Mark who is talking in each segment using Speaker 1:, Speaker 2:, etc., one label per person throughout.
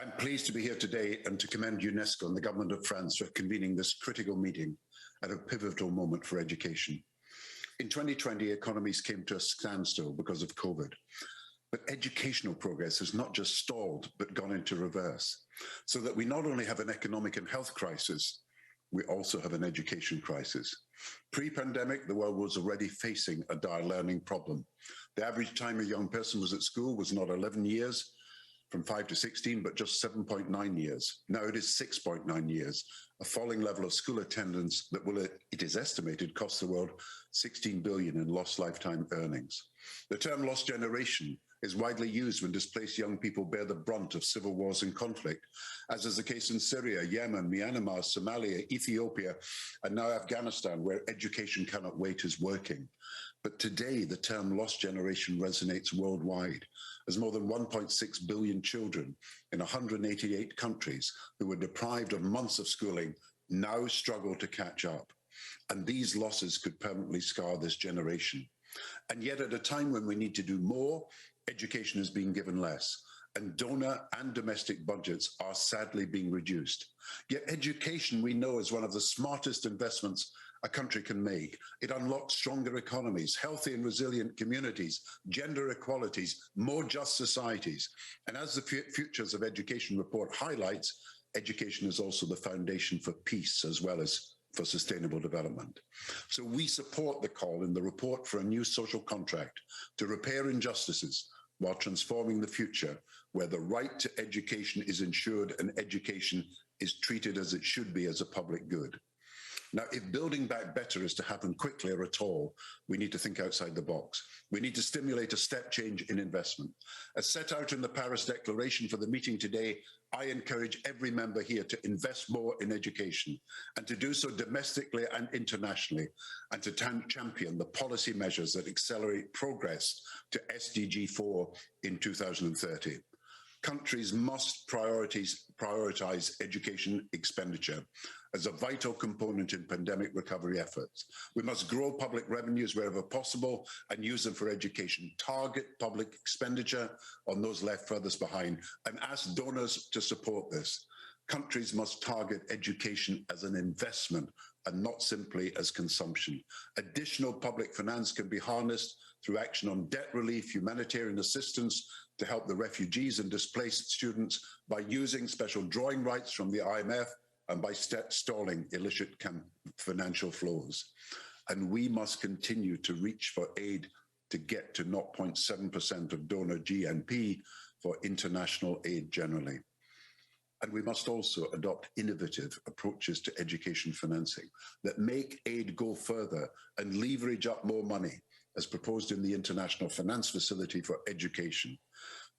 Speaker 1: I'm pleased to be here today and to commend UNESCO and the Government of France for convening this critical meeting at a pivotal moment for education. In 2020, economies came to a standstill because of COVID. But educational progress has not just stalled, but gone into reverse. So that we not only have an economic and health crisis, we also have an education crisis. Pre-pandemic, the world was already facing a dire learning problem. The average time a young person was at school was not 11 years, from 5 to 16, but just 7.9 years. Now it is 6.9 years, a falling level of school attendance that will, it is estimated, cost the world 16 billion in lost lifetime earnings. The term lost generation is widely used when displaced young people bear the brunt of civil wars and conflict, as is the case in Syria, Yemen, Myanmar, Somalia, Ethiopia, and now Afghanistan, where education cannot wait is working. But today, the term lost generation resonates worldwide, as more than 1.6 billion children in 188 countries who were deprived of months of schooling now struggle to catch up. And these losses could permanently scar this generation. And yet at a time when we need to do more, education is being given less, and donor and domestic budgets are sadly being reduced. Yet education, we know, is one of the smartest investments a country can make. It unlocks stronger economies, healthy and resilient communities, gender equalities, more just societies. And as the Futures of Education report highlights, education is also the foundation for peace as well as for sustainable development. So we support the call in the report for a new social contract to repair injustices while transforming the future, where the right to education is ensured and education is treated as it should be, as a public good. Now, if building back better is to happen quickly or at all, we need to think outside the box. We need to stimulate a step change in investment. As set out in the Paris Declaration for the meeting today, I encourage every member here to invest more in education and to do so domestically and internationally, and to champion the policy measures that accelerate progress to SDG 4 in 2030. Countries must prioritize education expenditure as a vital component in pandemic recovery efforts. We must grow public revenues wherever possible and use them for education. Target public expenditure on those left furthest behind and ask donors to support this. Countries must target education as an investment and not simply as consumption. Additional public finance can be harnessed through action on debt relief, humanitarian assistance to help the refugees and displaced students by using special drawing rights from the IMF and by stalling illicit financial flows. And we must continue to reach for aid to get to 0.7% of donor GNP for international aid generally. And we must also adopt innovative approaches to education financing that make aid go further and leverage up more money, as proposed in the International Finance Facility for Education.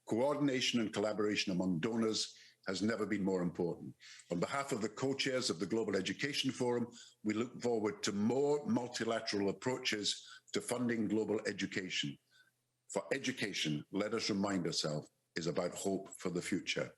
Speaker 1: Coordination and collaboration among donors has never been more important. On behalf of the co-chairs of the Global Education Forum, we look forward to more multilateral approaches to funding global education. For education, let us remind ourselves, is about hope for the future.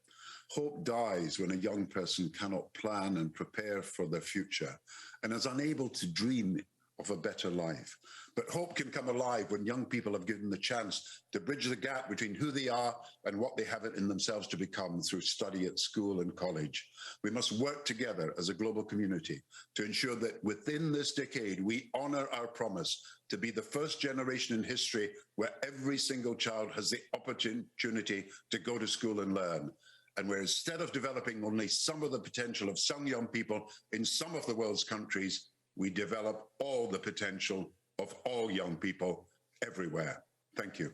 Speaker 1: Hope dies when a young person cannot plan and prepare for their future and is unable to dream of a better life. But hope can come alive when young people have given the chance to bridge the gap between who they are and what they have it in themselves to become through study at school and college. We must work together as a global community to ensure that within this decade, we honor our promise to be the first generation in history where every single child has the opportunity to go to school and learn. And where instead of developing only some of the potential of some young people in some of the world's countries, we develop all the potential of all young people everywhere. Thank you.